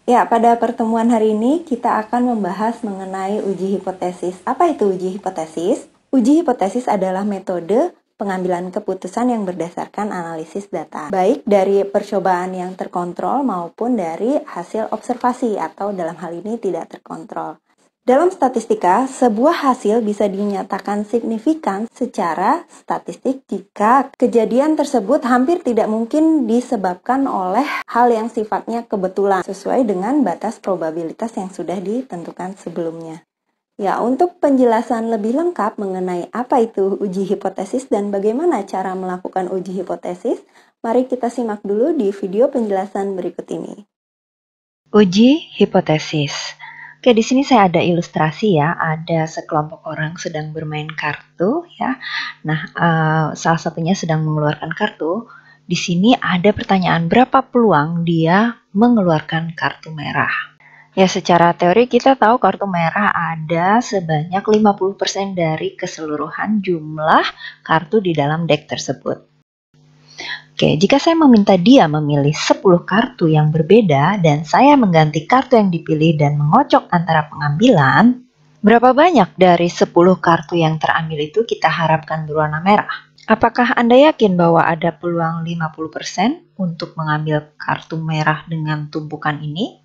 Ya, pada pertemuan hari ini kita akan membahas mengenai uji hipotesis. Apa itu uji hipotesis? Uji hipotesis adalah metode pengambilan keputusan yang berdasarkan analisis data, baik dari percobaan yang terkontrol maupun dari hasil observasi atau dalam hal ini tidak terkontrol. Dalam statistika, sebuah hasil bisa dinyatakan signifikan secara statistik jika kejadian tersebut hampir tidak mungkin disebabkan oleh hal yang sifatnya kebetulan sesuai dengan batas probabilitas yang sudah ditentukan sebelumnya. Ya, untuk penjelasan lebih lengkap mengenai apa itu uji hipotesis dan bagaimana cara melakukan uji hipotesis, mari kita simak dulu di video penjelasan berikut ini. Uji hipotesis. Oke, di sini saya ada ilustrasi ya, ada sekelompok orang sedang bermain kartu ya. Nah, salah satunya sedang mengeluarkan kartu. Di sini ada pertanyaan berapa peluang dia mengeluarkan kartu merah. Ya, secara teori kita tahu kartu merah ada sebanyak 50% dari keseluruhan jumlah kartu di dalam deck tersebut. Oke, jika saya meminta dia memilih 10 kartu yang berbeda dan saya mengganti kartu yang dipilih dan mengocok antara pengambilan, berapa banyak dari 10 kartu yang terambil itu kita harapkan berwarna merah? Apakah Anda yakin bahwa ada peluang 50% untuk mengambil kartu merah dengan tumpukan ini?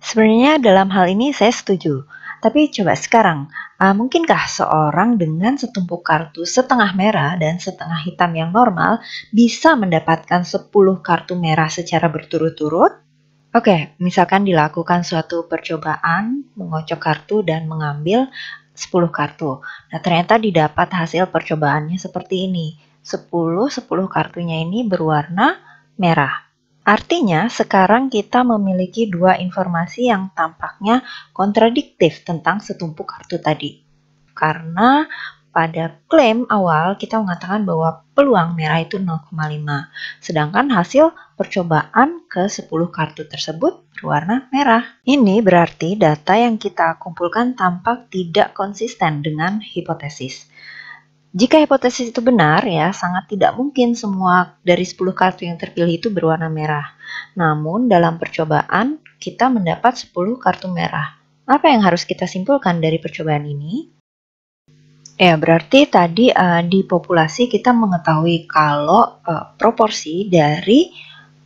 Sebenarnya dalam hal ini saya setuju. Tapi coba sekarang, mungkinkah seorang dengan setumpuk kartu setengah merah dan setengah hitam yang normal bisa mendapatkan 10 kartu merah secara berturut-turut? Oke, misalkan dilakukan suatu percobaan mengocok kartu dan mengambil 10 kartu. Nah, ternyata didapat hasil percobaannya seperti ini. 10 kartunya ini berwarna merah. Artinya, sekarang kita memiliki dua informasi yang tampaknya kontradiktif tentang setumpuk kartu tadi. Karena pada klaim awal kita mengatakan bahwa peluang merah itu 0,5. Sedangkan hasil percobaan ke 10 kartu tersebut berwarna merah. Ini berarti data yang kita kumpulkan tampak tidak konsisten dengan hipotesis. Jika hipotesis itu benar ya, sangat tidak mungkin semua dari 10 kartu yang terpilih itu berwarna merah. Namun dalam percobaan kita mendapat 10 kartu merah. Apa yang harus kita simpulkan dari percobaan ini? Ya, berarti tadi di populasi kita mengetahui kalau proporsi dari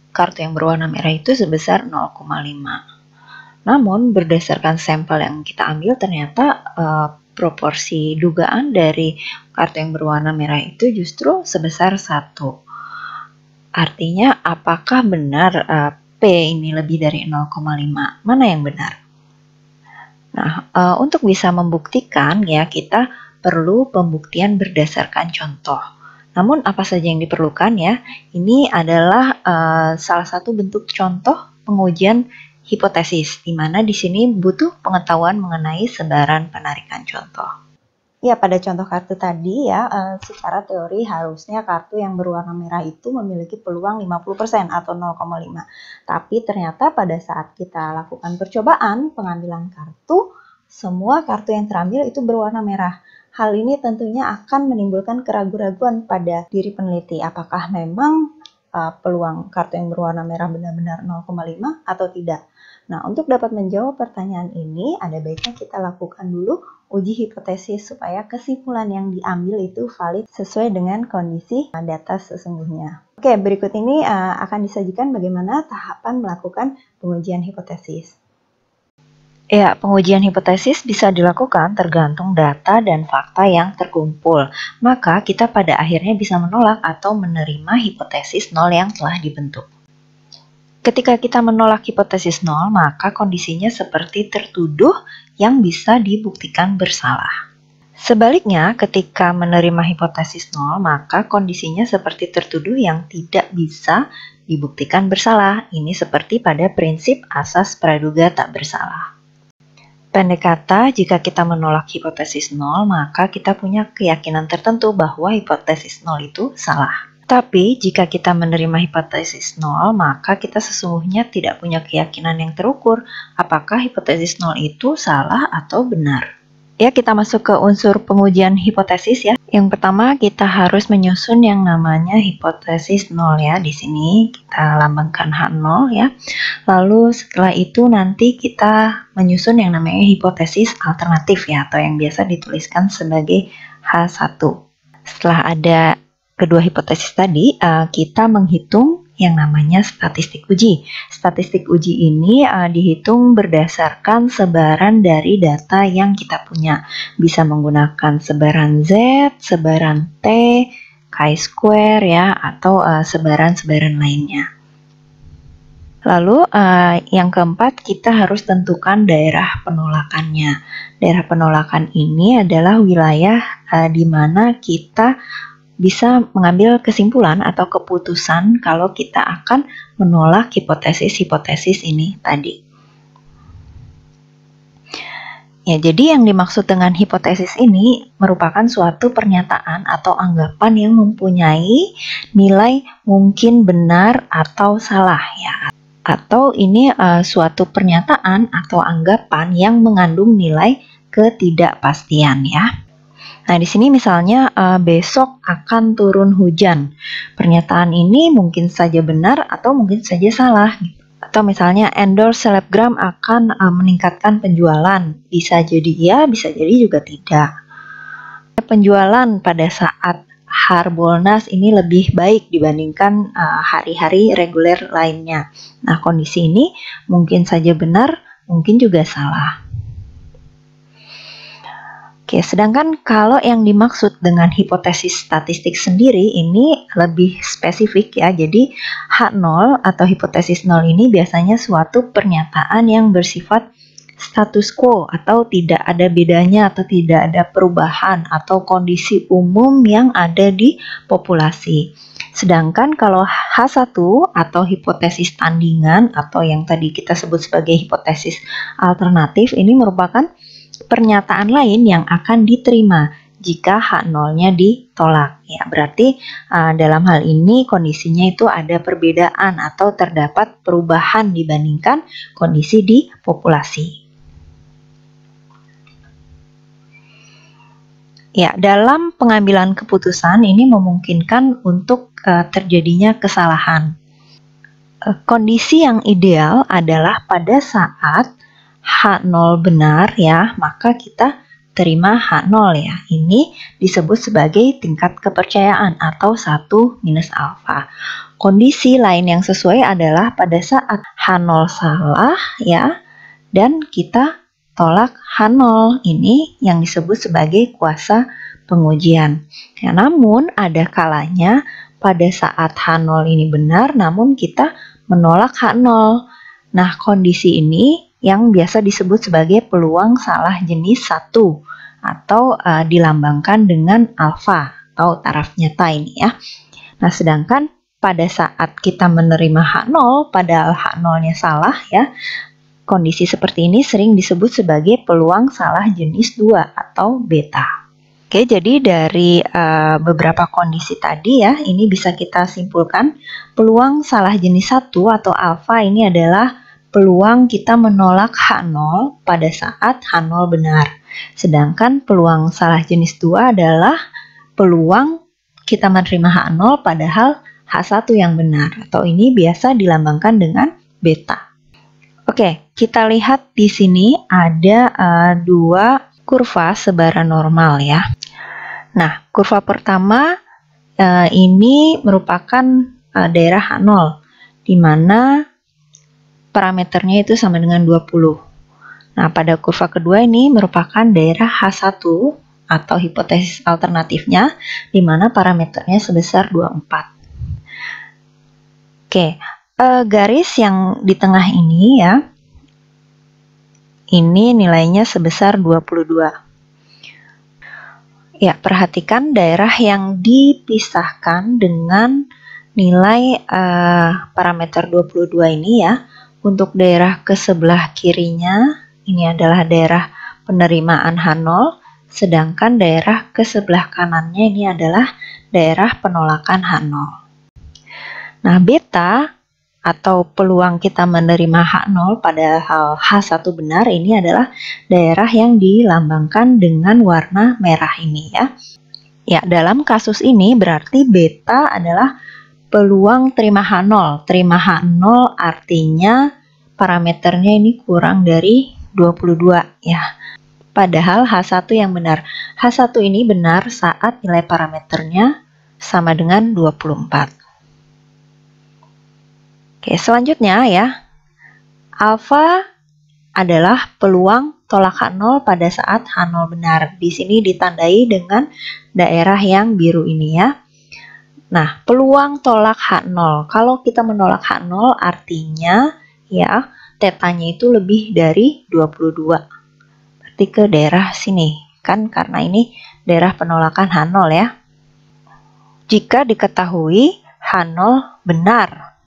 kartu yang berwarna merah itu sebesar 0,5. Namun berdasarkan sampel yang kita ambil ternyata proporsi dugaan dari kartu yang berwarna merah itu justru sebesar 1. Artinya apakah benar P ini lebih dari 0,5? Mana yang benar? Nah, untuk bisa membuktikan ya kita perlu pembuktian berdasarkan contoh. Namun apa saja yang diperlukan ya? Ini adalah salah satu bentuk contoh pengujian hipotesis, di mana di sini butuh pengetahuan mengenai sebaran penarikan contoh. Ya, pada contoh kartu tadi ya, secara teori harusnya kartu yang berwarna merah itu memiliki peluang 50% atau 0,5. Tapi ternyata pada saat kita lakukan percobaan pengambilan kartu, semua kartu yang terambil itu berwarna merah. Hal ini tentunya akan menimbulkan keraguan-raguan pada diri peneliti. Apakah memang peluang kartu yang berwarna merah benar-benar 0,5 atau tidak? Nah, untuk dapat menjawab pertanyaan ini, ada baiknya kita lakukan dulu uji hipotesis supaya kesimpulan yang diambil itu valid sesuai dengan kondisi data sesungguhnya. Oke, berikut ini akan disajikan bagaimana tahapan melakukan pengujian hipotesis. Ya, pengujian hipotesis bisa dilakukan tergantung data dan fakta yang terkumpul. Maka kita pada akhirnya bisa menolak atau menerima hipotesis nol yang telah dibentuk. Ketika kita menolak hipotesis nol, maka kondisinya seperti tertuduh yang bisa dibuktikan bersalah. Sebaliknya, ketika menerima hipotesis nol, maka kondisinya seperti tertuduh yang tidak bisa dibuktikan bersalah. Ini seperti pada prinsip asas praduga tak bersalah. Pendek kata, jika kita menolak hipotesis nol, maka kita punya keyakinan tertentu bahwa hipotesis nol itu salah. Tapi, jika kita menerima hipotesis nol, maka kita sesungguhnya tidak punya keyakinan yang terukur apakah hipotesis nol itu salah atau benar. Ya, kita masuk ke unsur pengujian hipotesis ya. Yang pertama kita harus menyusun yang namanya hipotesis 0 ya. Di sini kita lambangkan H0 ya. Lalu setelah itu nanti kita menyusun yang namanya hipotesis alternatif ya, atau yang biasa dituliskan sebagai H1. Setelah ada kedua hipotesis tadi, kita menghitung yang namanya statistik uji. Statistik uji ini dihitung berdasarkan sebaran dari data yang kita punya. Bisa menggunakan sebaran Z, sebaran T, chi-square ya, atau sebaran-sebaran lainnya. Lalu yang keempat, kita harus tentukan daerah penolakannya. Daerah penolakan ini adalah wilayah di mana kita bisa mengambil kesimpulan atau keputusan kalau kita akan menolak hipotesis-hipotesis ini tadi. Ya, jadi yang dimaksud dengan hipotesis ini merupakan suatu pernyataan atau anggapan yang mempunyai nilai mungkin benar atau salah ya. Atau ini suatu pernyataan atau anggapan yang mengandung nilai ketidakpastian ya. Nah, di sini misalnya besok akan turun hujan. Pernyataan ini mungkin saja benar atau mungkin saja salah. Atau misalnya endorse selebgram akan meningkatkan penjualan. Bisa jadi ya, bisa jadi juga tidak. Penjualan pada saat Harbolnas ini lebih baik dibandingkan hari-hari reguler lainnya. Nah, kondisi ini mungkin saja benar, mungkin juga salah. Oke, sedangkan kalau yang dimaksud dengan hipotesis statistik sendiri ini lebih spesifik ya. Jadi H0 atau hipotesis 0 ini biasanya suatu pernyataan yang bersifat status quo atau tidak ada bedanya atau tidak ada perubahan atau kondisi umum yang ada di populasi. Sedangkan kalau H1 atau hipotesis tandingan atau yang tadi kita sebut sebagai hipotesis alternatif ini merupakan pernyataan lain yang akan diterima jika H0-nya ditolak. Ya, berarti dalam hal ini kondisinya itu ada perbedaan atau terdapat perubahan dibandingkan kondisi di populasi. Ya, dalam pengambilan keputusan ini memungkinkan untuk terjadinya kesalahan. Kondisi yang ideal adalah pada saat H0 benar ya, maka kita terima H0 ya. Ini disebut sebagai tingkat kepercayaan atau 1 minus alfa. Kondisi lain yang sesuai adalah pada saat H0 salah ya, dan kita tolak H0. Ini yang disebut sebagai kuasa pengujian. Ya, namun ada kalanya pada saat H0 ini benar, namun kita menolak H0. Nah, kondisi ini yang biasa disebut sebagai peluang salah jenis 1 atau dilambangkan dengan alfa atau taraf nyata ini ya. Nah, sedangkan pada saat kita menerima H0 padahal H0-nya salah ya, kondisi seperti ini sering disebut sebagai peluang salah jenis 2 atau beta. Oke, jadi dari beberapa kondisi tadi ya, ini bisa kita simpulkan peluang salah jenis 1 atau alfa ini adalah peluang kita menolak H0 pada saat H0 benar. Sedangkan peluang salah jenis 2 adalah peluang kita menerima H0 padahal H1 yang benar. Atau ini biasa dilambangkan dengan beta. Oke, kita lihat di sini ada dua kurva sebaran normal ya. Nah, kurva pertama ini merupakan daerah H0 di mana parameternya itu sama dengan 20. Nah, pada kurva kedua ini merupakan daerah H1 atau hipotesis alternatifnya di mana parameternya sebesar 24. Oke, garis yang di tengah ini ya, ini nilainya sebesar 22. Ya, perhatikan daerah yang dipisahkan dengan nilai parameter 22 ini ya. Untuk daerah ke sebelah kirinya, ini adalah daerah penerimaan H0, sedangkan daerah ke sebelah kanannya ini adalah daerah penolakan H0. Nah, beta atau peluang kita menerima H0 padahal H1 benar ini adalah daerah yang dilambangkan dengan warna merah ini ya. Ya, dalam kasus ini berarti beta adalah peluang terima H0. Terima H0 artinya parameternya ini kurang dari 22 ya. Padahal H1 yang benar. H1 ini benar saat nilai parameternya sama dengan 24. Oke, selanjutnya ya, alfa adalah peluang tolak H0 pada saat H0 benar. Di sini ditandai dengan daerah yang biru ini ya. Nah, peluang tolak H0. Kalau kita menolak H0 artinya ya, tetanya itu lebih dari 22. Berarti ke daerah sini. Kan karena ini daerah penolakan H0 ya. Jika diketahui H0 benar.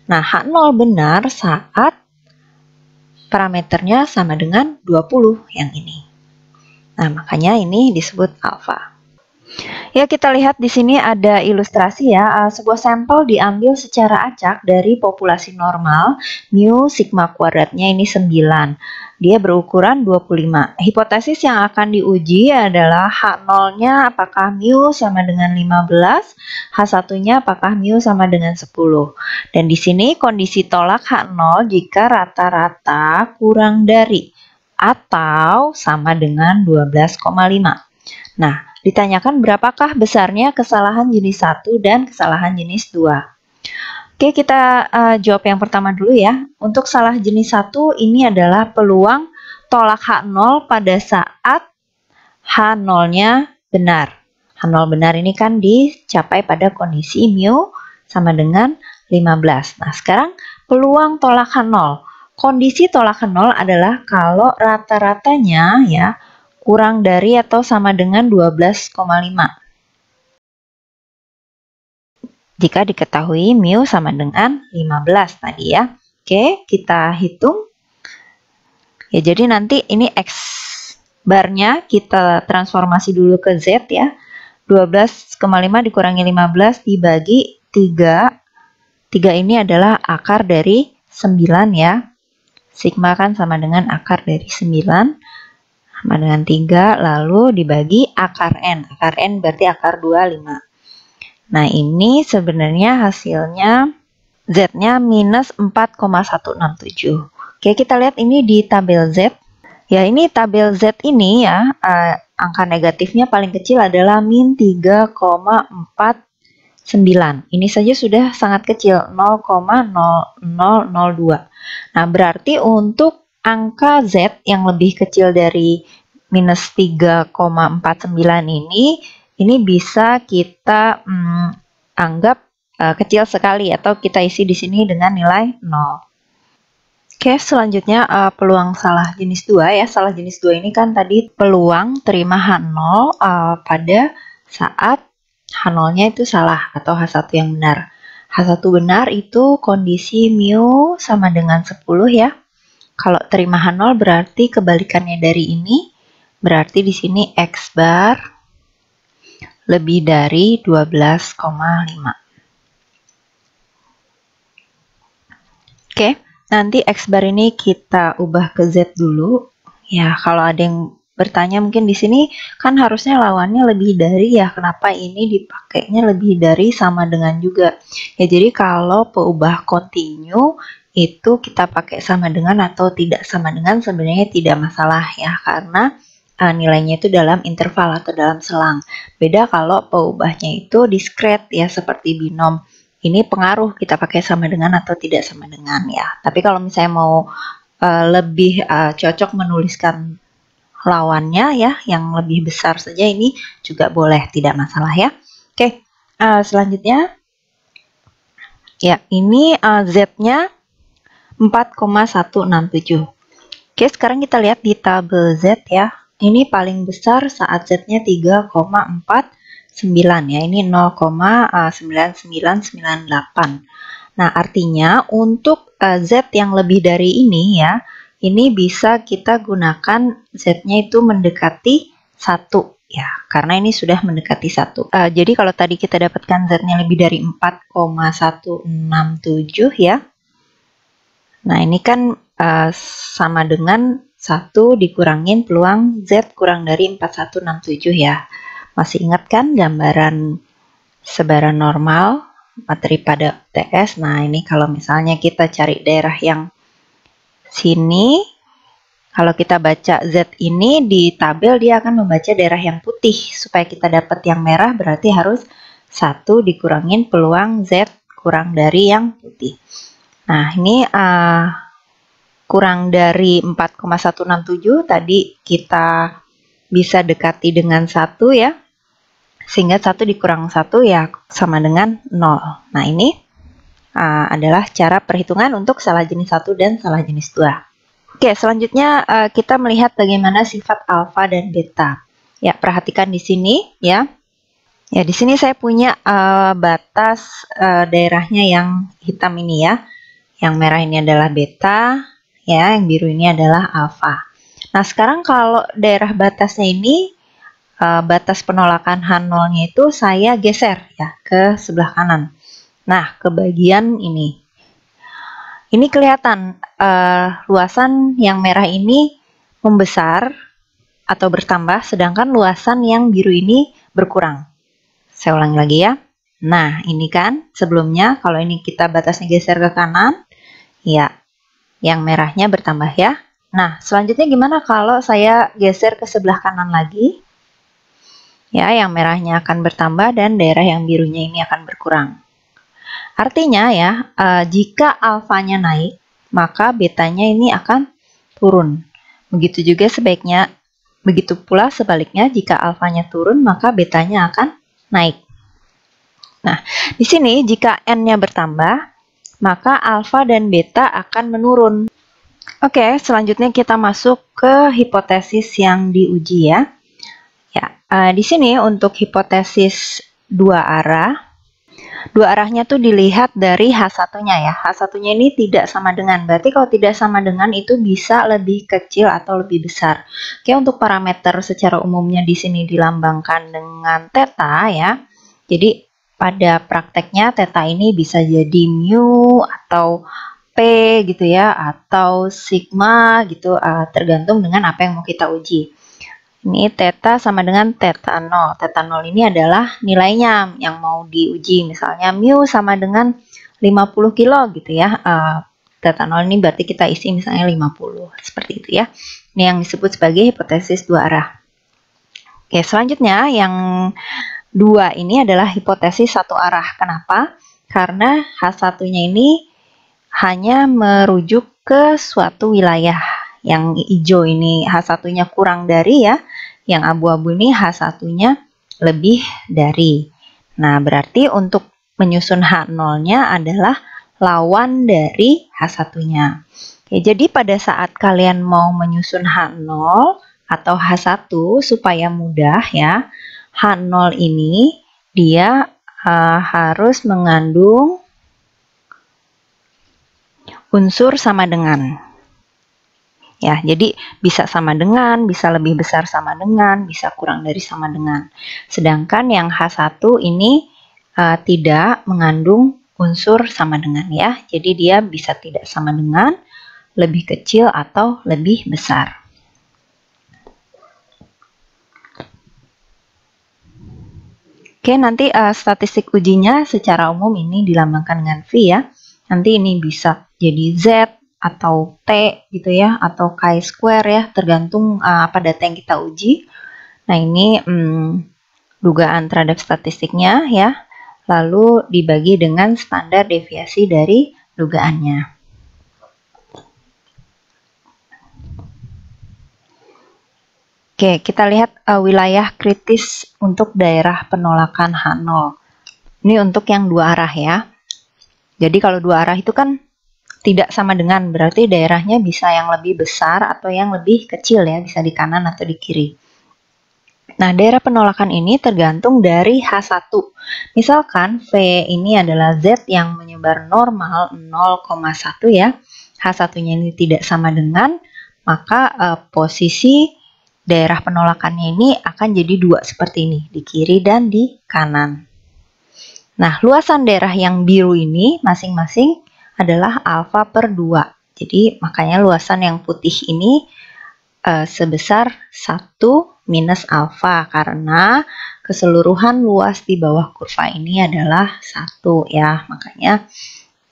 Nah, H0 benar saat parameternya sama dengan 20 yang ini. Nah, makanya ini disebut alfa. Ya, kita lihat di sini ada ilustrasi ya. Sebuah sampel diambil secara acak dari populasi normal, mu sigma kuadratnya ini 9. Dia berukuran 25. Hipotesis yang akan diuji adalah H0-nya apakah mu sama dengan 15, H1-nya apakah mu sama dengan 10. Dan di sini kondisi tolak H0 jika rata-rata kurang dari atau sama dengan 12,5. Nah, ditanyakan berapakah besarnya kesalahan jenis 1 dan kesalahan jenis 2. Oke, kita jawab yang pertama dulu ya. Untuk salah jenis 1 ini adalah peluang tolak H0 pada saat H0-nya benar. H0 benar ini kan dicapai pada kondisi mu sama dengan 15. Nah, sekarang peluang tolak H0. Kondisi tolak H0 adalah kalau rata-ratanya ya kurang dari atau sama dengan 12,5. Jika diketahui mu sama dengan 15 tadi ya. Oke, kita hitung. Ya, jadi nanti ini X barnya kita transformasi dulu ke Z ya. 12,5 dikurangi 15 dibagi 3. 3 ini adalah akar dari 9 ya. Sigma kan sama dengan akar dari 9. Sama dengan 3, lalu dibagi akar N. Akar N berarti akar 25. Nah, ini sebenarnya hasilnya Z-nya minus 4,167. Oke, kita lihat ini di tabel Z. Ya, ini tabel Z ini ya, angka negatifnya paling kecil adalah min 3,49. Ini saja sudah sangat kecil, 0,0002. Nah, berarti untuk angka Z yang lebih kecil dari minus 3,49 ini bisa kita anggap kecil sekali atau kita isi di sini dengan nilai 0. Oke, selanjutnya peluang salah jenis 2 ya. Salah jenis 2 ini kan tadi peluang terima H0 pada saat H0-nya itu salah atau H1 yang benar. H1 benar itu kondisi mu sama dengan 10 ya. Kalau terima H0 berarti kebalikannya dari ini. Berarti di sini X bar lebih dari 12,5. Oke, nanti X bar ini kita ubah ke Z dulu. Ya, kalau ada yang bertanya mungkin di sini kan harusnya lawannya lebih dari ya. Kenapa ini dipakainya lebih dari sama dengan juga? Ya, jadi kalau peubah continue itu kita pakai sama dengan atau tidak sama dengan sebenarnya tidak masalah ya. Karena nilainya itu dalam interval atau dalam selang. Beda kalau peubahnya itu diskret ya seperti binom. Ini pengaruh kita pakai sama dengan atau tidak sama dengan ya. Tapi kalau misalnya mau lebih cocok menuliskan lawannya ya yang lebih besar saja ini juga boleh, tidak masalah ya. Oke, selanjutnya ya ini Z-nya 4,167. Oke, sekarang kita lihat di tabel Z ya. Ini paling besar saat Z-nya 3,49 ya. Ini 0,9998. Nah, artinya untuk Z yang lebih dari ini ya, ini bisa kita gunakan Z-nya itu mendekati 1 Ya, karena ini sudah mendekati 1. Jadi kalau tadi kita dapatkan Z-nya lebih dari 4,167 ya. Nah, ini kan sama dengan 1 dikurangin peluang Z kurang dari 4167 ya. Masih ingat kan gambaran sebaran normal materi pada UTS? Nah, ini kalau misalnya kita cari daerah yang sini, kalau kita baca Z ini di tabel, dia akan membaca daerah yang putih. Supaya kita dapat yang merah berarti harus 1 dikurangin peluang Z kurang dari yang putih. Nah, ini kurang dari 4,167 tadi kita bisa dekati dengan 1 ya. Sehingga 1 dikurang 1 ya sama dengan 0. Nah, ini adalah cara perhitungan untuk salah jenis 1 dan salah jenis 2. Oke, selanjutnya kita melihat bagaimana sifat alfa dan beta. Ya, perhatikan di sini ya. Ya, di sini saya punya batas daerahnya yang hitam ini ya. Yang merah ini adalah beta, ya, yang biru ini adalah alfa. Nah, sekarang kalau daerah batasnya ini batas penolakan H0-nya itu saya geser ya ke sebelah kanan. Nah, ke bagian ini. Ini kelihatan luasan yang merah ini membesar atau bertambah, sedangkan luasan yang biru ini berkurang. Saya ulangi lagi ya. Nah, ini kan sebelumnya kalau ini kita batasnya geser ke kanan, ya, yang merahnya bertambah ya. Nah, selanjutnya gimana kalau saya geser ke sebelah kanan lagi? Ya, yang merahnya akan bertambah dan daerah yang birunya ini akan berkurang. Artinya ya, jika alfanya naik, maka betanya ini akan turun. Begitu juga sebaiknya, begitu pula sebaliknya, jika alfanya turun, maka betanya akan naik. Nah, di sini jika N-nya bertambah, maka alfa dan beta akan menurun. Oke, selanjutnya kita masuk ke hipotesis yang diuji ya. Ya, di sini untuk hipotesis dua arah, dua arahnya tuh dilihat dari H1-nya ya. H1-nya ini tidak sama dengan. Berarti kalau tidak sama dengan itu bisa lebih kecil atau lebih besar. Oke, untuk parameter secara umumnya di sini dilambangkan dengan theta ya. Jadi pada prakteknya theta ini bisa jadi mu atau P gitu ya, atau sigma gitu, tergantung dengan apa yang mau kita uji. Ini theta sama dengan theta 0. Theta 0 ini adalah nilainya yang mau diuji. Misalnya mu sama dengan 50 kilo gitu ya. Theta 0 ini berarti kita isi misalnya 50. Seperti itu ya. Ini yang disebut sebagai hipotesis dua arah. Oke, selanjutnya yang dua ini adalah hipotesis satu arah. Kenapa? Karena H1-nya ini hanya merujuk ke suatu wilayah. Yang hijau ini H1-nya kurang dari ya. Yang abu-abu ini H1-nya lebih dari. Nah, berarti untuk menyusun H0-nya adalah lawan dari H1-nya. Oke, jadi pada saat kalian mau menyusun H0 atau H1 supaya mudah ya, H0 ini dia harus mengandung unsur sama dengan. Ya, jadi bisa sama dengan, bisa lebih besar sama dengan, bisa kurang dari sama dengan. Sedangkan yang H1 ini tidak mengandung unsur sama dengan ya. Jadi dia bisa tidak sama dengan, lebih kecil atau lebih besar. Oke, nanti statistik ujinya secara umum ini dilambangkan dengan V ya. Nanti ini bisa jadi Z atau T gitu ya, atau chi-square ya, tergantung apa data yang kita uji. Nah, ini dugaan terhadap statistiknya ya, lalu dibagi dengan standar deviasi dari dugaannya. Oke, kita lihat wilayah kritis untuk daerah penolakan H0. Ini untuk yang dua arah ya. Jadi kalau dua arah itu kan tidak sama dengan, berarti daerahnya bisa yang lebih besar atau yang lebih kecil ya, bisa di kanan atau di kiri. Nah, daerah penolakan ini tergantung dari H1. Misalkan V ini adalah Z yang menyebar normal 0,1 ya. H1-nya ini tidak sama dengan, maka posisi daerah penolakannya ini akan jadi dua seperti ini, di kiri dan di kanan. Nah, luasan daerah yang biru ini masing-masing adalah alfa per 2. Jadi, makanya luasan yang putih ini sebesar 1 minus alfa, karena keseluruhan luas di bawah kurva ini adalah 1 ya. Makanya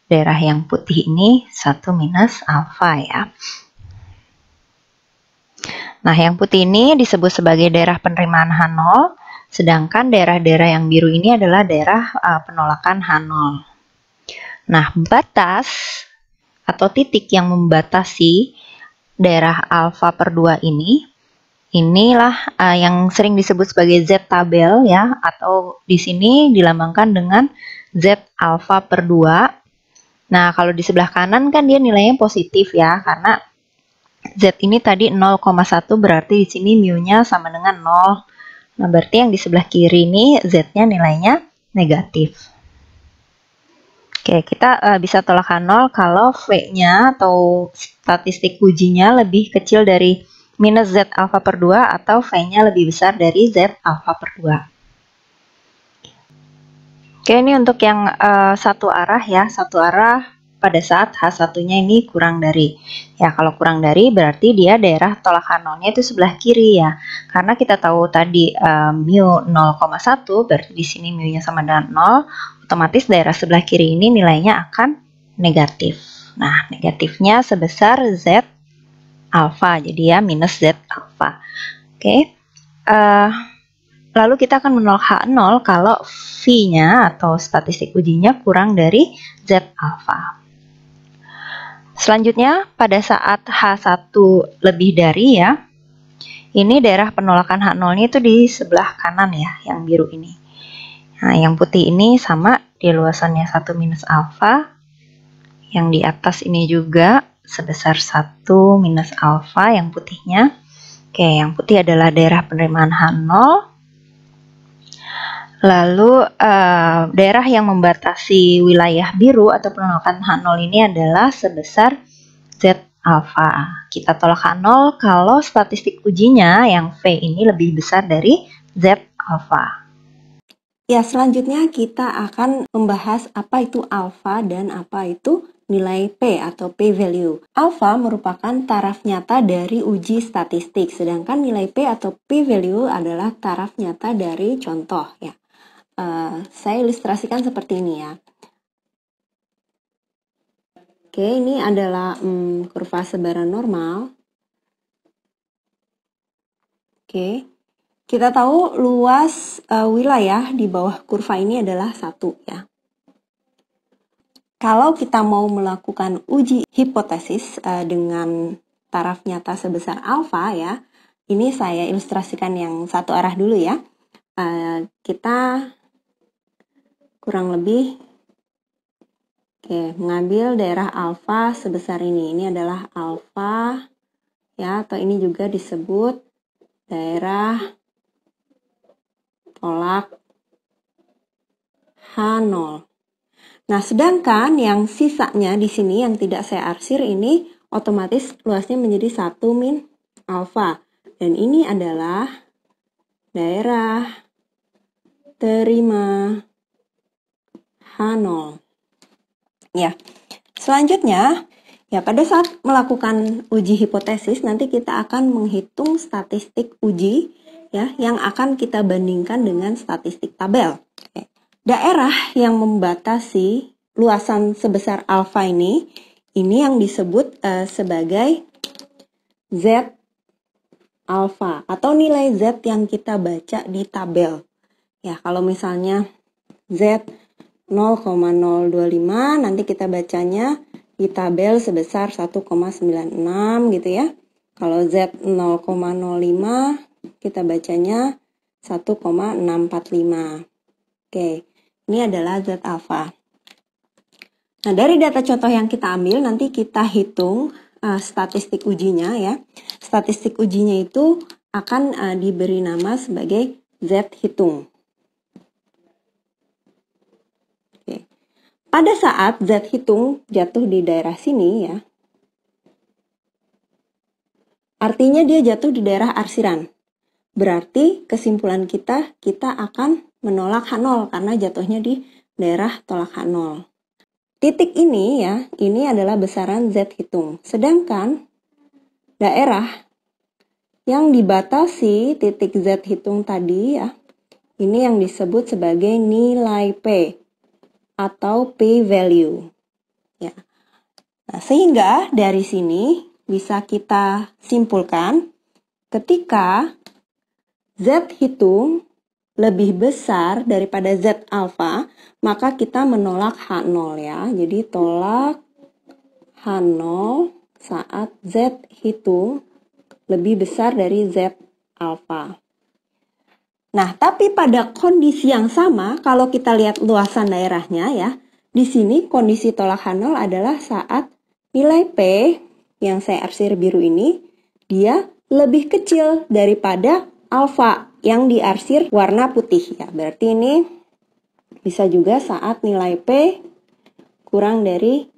daerah yang putih ini 1 minus alfa ya. Nah, yang putih ini disebut sebagai daerah penerimaan H0, sedangkan daerah-daerah yang biru ini adalah daerah penolakan H0. Nah, batas atau titik yang membatasi daerah alfa per 2 inilah yang sering disebut sebagai Z tabel ya, atau di sini dilambangkan dengan Z alfa per 2. Nah, kalau di sebelah kanan kan dia nilainya positif ya, karena Z ini tadi 0,1, berarti di sini mu-nya sama dengan 0. Nah, berarti yang di sebelah kiri ini Z-nya nilainya negatif. Oke, kita bisa tolak H0 kalau V-nya atau statistik ujinya lebih kecil dari minus Z alfa per 2 atau V-nya lebih besar dari Z alfa per 2. Oke, ini untuk yang satu arah ya, satu arah pada saat H1-nya ini kurang dari. Ya, kalau kurang dari berarti dia daerah tolak H0-nya itu sebelah kiri ya. Karena kita tahu tadi mu 0,1, berarti di sini mu-nya sama dengan 0, otomatis daerah sebelah kiri ini nilainya akan negatif. Nah, negatifnya sebesar Z alfa, jadi ya minus Z alfa. Oke. Lalu kita akan menolak H0 kalau V-nya atau statistik ujinya kurang dari Z alfa. Selanjutnya, pada saat H1 lebih dari ya, ini daerah penolakan H0-nya itu di sebelah kanan ya, yang biru ini. Nah, yang putih ini sama, di luasannya 1 minus alfa. Yang di atas ini juga sebesar 1 minus alfa, yang putihnya. Oke, yang putih adalah daerah penerimaan H0. Lalu daerah yang membatasi wilayah biru atau penolakan H0 ini adalah sebesar Z alfa. Kita tolak H0 kalau statistik ujinya yang V ini lebih besar dari Z alfa. Ya, selanjutnya kita akan membahas apa itu alfa dan apa itu nilai P atau P value. Alfa merupakan taraf nyata dari uji statistik, sedangkan nilai P atau P value adalah taraf nyata dari contoh ya. Saya ilustrasikan seperti ini ya. Oke, ini adalah kurva sebaran normal. Oke, kita tahu luas wilayah di bawah kurva ini adalah 1 ya. Kalau kita mau melakukan uji hipotesis dengan taraf nyata sebesar alfa ya, ini saya ilustrasikan yang satu arah dulu ya. Kita kurang lebih mengambil daerah alfa sebesar ini. Ini adalah alfa ya, atau ini juga disebut daerah tolak H0. Nah, sedangkan yang sisanya di sini yang tidak saya arsir ini otomatis luasnya menjadi 1 min alfa. Dan ini adalah daerah terima H0. Ya, selanjutnya, ya pada saat melakukan uji hipotesis, nanti kita akan menghitung statistik uji ya, yang akan kita bandingkan dengan statistik tabel. Daerah yang membatasi luasan sebesar alfa ini yang disebut sebagai Z alfa atau nilai Z yang kita baca di tabel. Ya, kalau misalnya Z 0,025, nanti kita bacanya di tabel sebesar 1,96 gitu ya. Kalau Z 0,05, kita bacanya 1,645. Oke, ini adalah Z alfa. Nah, dari data contoh yang kita ambil, nanti kita hitung statistik ujinya ya. Statistik ujinya itu akan diberi nama sebagai Z hitung. Oke. Pada saat Z hitung jatuh di daerah sini ya, artinya dia jatuh di daerah arsiran. Berarti kesimpulan kita akan menolak H0 karena jatuhnya di daerah tolak H0. Titik ini ya, ini adalah besaran Z hitung. Sedangkan daerah yang dibatasi titik Z hitung tadi ya, ini yang disebut sebagai nilai P atau P value. Ya. Nah, sehingga dari sini bisa kita simpulkan ketika Z hitung lebih besar daripada Z alfa, maka kita menolak H0 ya. Jadi tolak H0 saat Z hitung lebih besar dari Z alfa. Nah, tapi pada kondisi yang sama, kalau kita lihat luasan daerahnya ya, di sini kondisi tolak H0 adalah saat nilai P yang saya arsir biru ini, dia lebih kecil daripada alfa yang diarsir warna putih ya. Berarti ini bisa juga saat nilai P kurang dari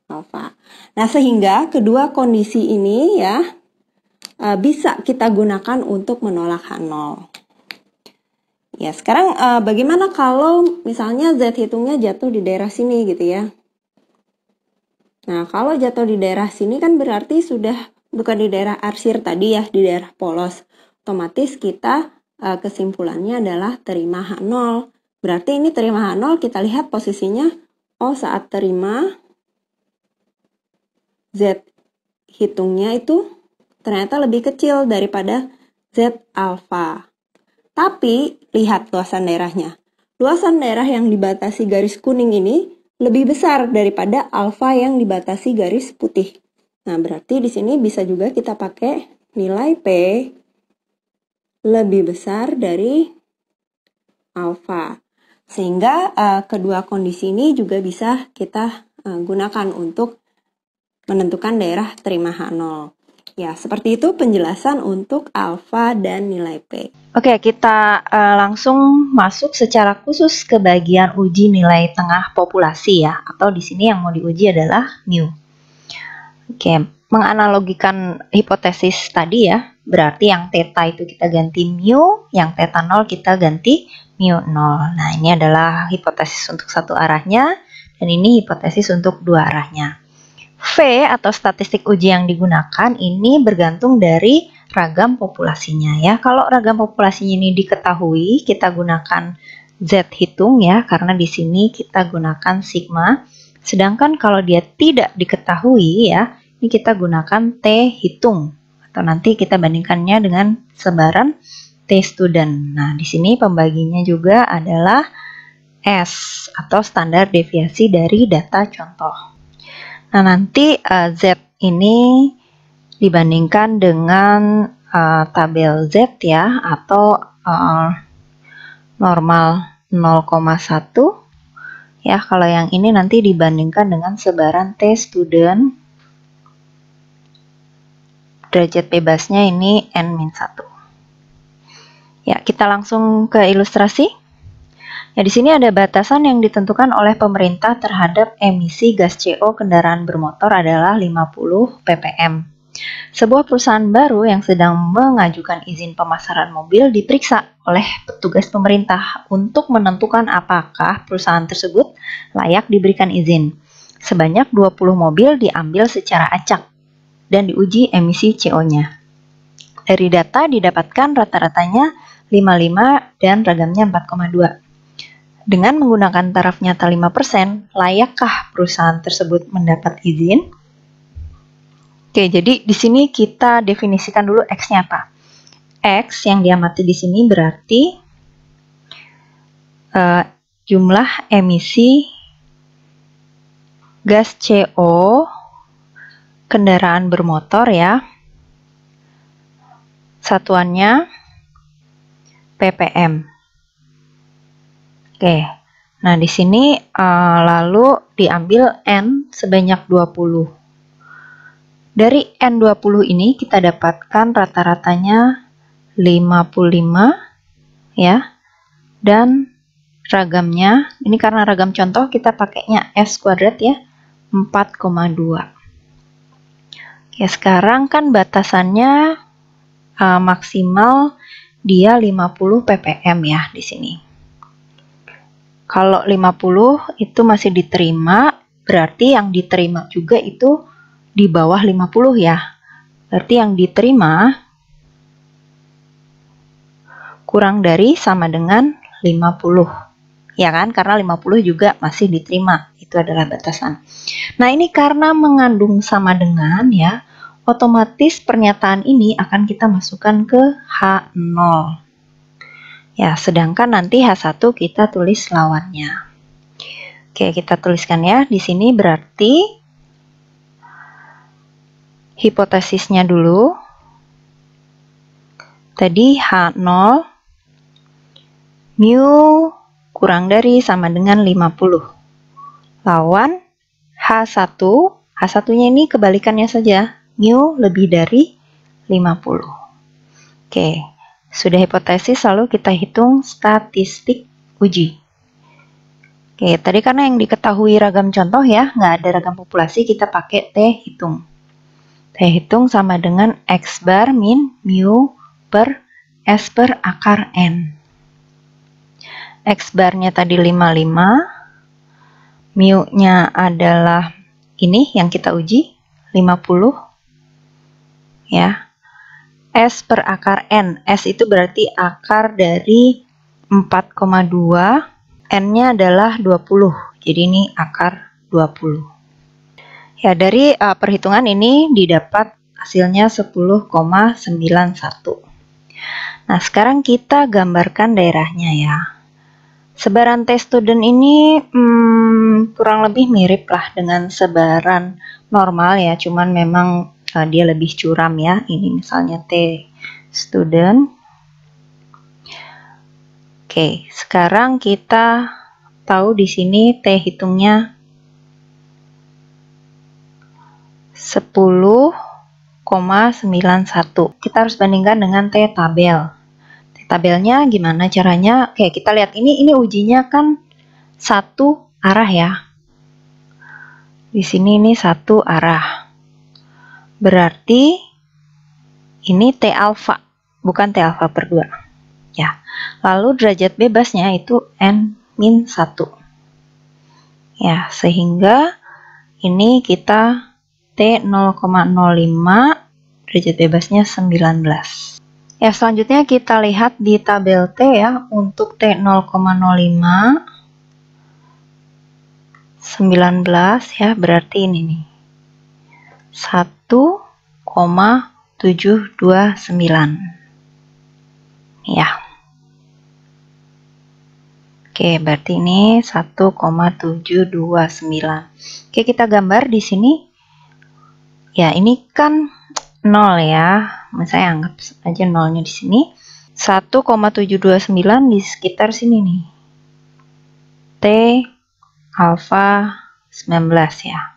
alfa. Nah, sehingga kedua kondisi ini ya bisa kita gunakan untuk menolak H0. Ya, sekarang bagaimana kalau misalnya Z hitungnya jatuh di daerah sini gitu ya. Nah, kalau jatuh di daerah sini kan berarti sudah bukan di daerah arsir tadi ya, di daerah polos. Otomatis kita kesimpulannya adalah terima H0. Berarti ini terima H0, kita lihat posisinya, oh saat terima Z hitungnya itu ternyata lebih kecil daripada Z alfa. Tapi lihat luasan daerahnya. Luasan daerah yang dibatasi garis kuning ini lebih besar daripada alfa yang dibatasi garis putih. Nah, berarti di sini bisa juga kita pakai nilai P lebih besar dari alfa. Sehingga kedua kondisi ini juga bisa kita gunakan untuk menentukan daerah terima H0. Ya, seperti itu penjelasan untuk alfa dan nilai P. Oke, kita langsung masuk secara khusus ke bagian uji nilai tengah populasi ya, atau di sini yang mau diuji adalah mu. Oke, menganalogikan hipotesis tadi ya, berarti yang theta itu kita ganti mu, yang theta 0 kita ganti mu 0. Nah, ini adalah hipotesis untuk satu arahnya, dan ini hipotesis untuk dua arahnya. V atau statistik uji yang digunakan ini bergantung dari ragam populasinya ya. Kalau ragam populasinya ini diketahui, kita gunakan Z hitung ya, karena di sini kita gunakan sigma. Sedangkan kalau dia tidak diketahui ya, ini kita gunakan T hitung atau nanti kita bandingkannya dengan sebaran T student. Nah, di sini pembaginya juga adalah S atau standar deviasi dari data contoh. Nah, nanti Z ini dibandingkan dengan tabel Z ya, atau normal 0,1 ya. Kalau yang ini nanti dibandingkan dengan sebaran T student, derajat bebasnya ini N-1. Ya, kita langsung ke ilustrasi. Ya, di sini ada batasan yang ditentukan oleh pemerintah terhadap emisi gas CO kendaraan bermotor adalah 50 ppm. Sebuah perusahaan baru yang sedang mengajukan izin pemasaran mobil diperiksa oleh petugas pemerintah untuk menentukan apakah perusahaan tersebut layak diberikan izin. Sebanyak 20 mobil diambil secara acak dan diuji emisi CO-nya. Dari data didapatkan rata-ratanya 55 dan ragamnya 4,2. Dengan menggunakan taraf nyata 5%, layakkah perusahaan tersebut mendapat izin? Oke, jadi di sini kita definisikan dulu X-nya apa. X yang diamati di sini berarti jumlah emisi gas CO kendaraan bermotor ya. Satuannya ppm. Oke, nah di sini lalu diambil N sebanyak 20. Dari N20 ini kita dapatkan rata-ratanya 55 ya. Dan ragamnya, ini karena ragam contoh kita pakainya S kuadrat ya, 4,2. Ya, sekarang kan batasannya maksimal dia 50 ppm ya di sini. Kalau 50 itu masih diterima, berarti yang diterima juga itu di bawah 50 ya. Berarti yang diterima kurang dari sama dengan 50. Ya kan? Karena 50 juga masih diterima. Itu adalah batasan. Nah, ini karena mengandung sama dengan ya, otomatis pernyataan ini akan kita masukkan ke H0. Ya, sedangkan nanti H1 kita tulis lawannya. Oke, kita tuliskan ya. Di sini berarti hipotesisnya dulu. Tadi H0 mu kurang dari sama dengan 50. Lawan H1, H1-nya ini kebalikannya saja, mu lebih dari 50. Oke, sudah hipotesis, lalu kita hitung statistik uji. Oke, tadi karena yang diketahui ragam contoh ya, nggak ada ragam populasi, kita pakai T hitung. T hitung sama dengan X bar min mu per S per akar N. X barnya tadi 55, mu-nya adalah ini yang kita uji, 50. Ya. S per akar N. S itu berarti akar dari 4,2. N-nya adalah 20. Jadi ini akar 20. Ya, dari perhitungan ini didapat hasilnya 10,91. Nah, sekarang kita gambarkan daerahnya ya. Sebaran T student ini kurang lebih mirip lah dengan sebaran normal ya, cuman memang dia lebih curam ya. Ini misalnya T student. Oke, sekarang kita tahu di sini T hitungnya 10,91. Kita harus bandingkan dengan T tabel. Tabelnya gimana caranya? Oke, kita lihat ini ujinya kan satu arah ya. Di sini ini satu arah. Berarti ini T alfa, bukan T alfa per 2. Ya. Lalu derajat bebasnya itu N-1. Ya, sehingga ini kita T 0,05, derajat bebasnya 19. Ya, selanjutnya kita lihat di tabel T ya, untuk T 0,05, 19 ya, berarti ini nih, 1,729. Ya. Oke, berarti ini 1,729. Oke, kita gambar di sini. Ya, ini kan 0 ya. Saya anggap aja 0-nya di sini. 1,729 di sekitar sini nih. T alfa 19 ya.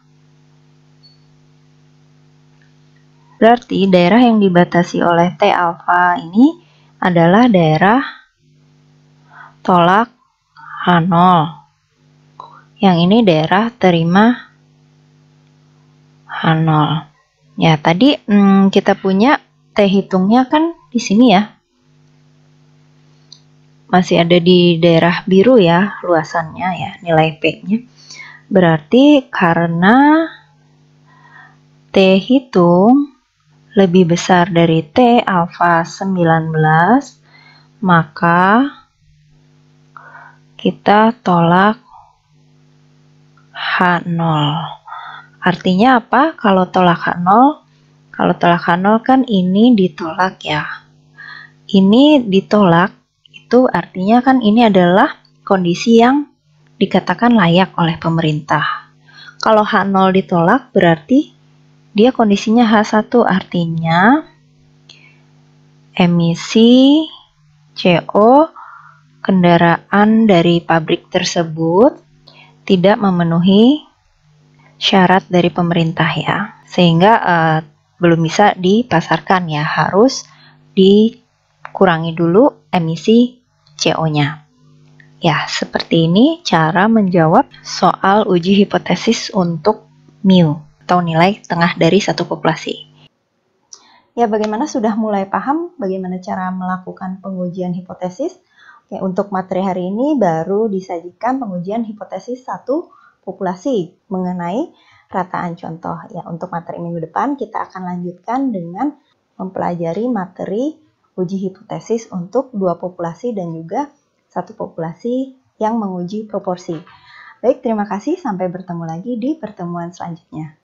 Berarti daerah yang dibatasi oleh T alfa ini adalah daerah tolak H0. Yang ini daerah terima H0. Ya, tadi kita punya T hitungnya kan di sini ya. Masih ada di daerah biru ya, luasannya ya, nilai P-nya. Berarti karena T hitung lebih besar dari T alfa 19, maka kita tolak H0. Artinya apa? Kalau tolak H0, kalau tolak H0 kan ini ditolak ya. Ini ditolak, itu artinya kan ini adalah kondisi yang dikatakan layak oleh pemerintah. Kalau H0 ditolak berarti dia kondisinya H1, artinya emisi CO kendaraan dari pabrik tersebut tidak memenuhi syarat dari pemerintah ya, sehingga belum bisa dipasarkan ya, harus dikurangi dulu emisi CO-nya. Ya, seperti ini cara menjawab soal uji hipotesis untuk mu atau nilai tengah dari satu populasi. Ya, bagaimana sudah mulai paham bagaimana cara melakukan pengujian hipotesis? Oke, untuk materi hari ini baru disajikan pengujian hipotesis satu populasi mengenai rataan contoh. Ya, untuk materi minggu depan kita akan lanjutkan dengan mempelajari materi uji hipotesis untuk 2 populasi dan juga 1 populasi yang menguji proporsi. Baik, terima kasih. Sampai bertemu lagi di pertemuan selanjutnya.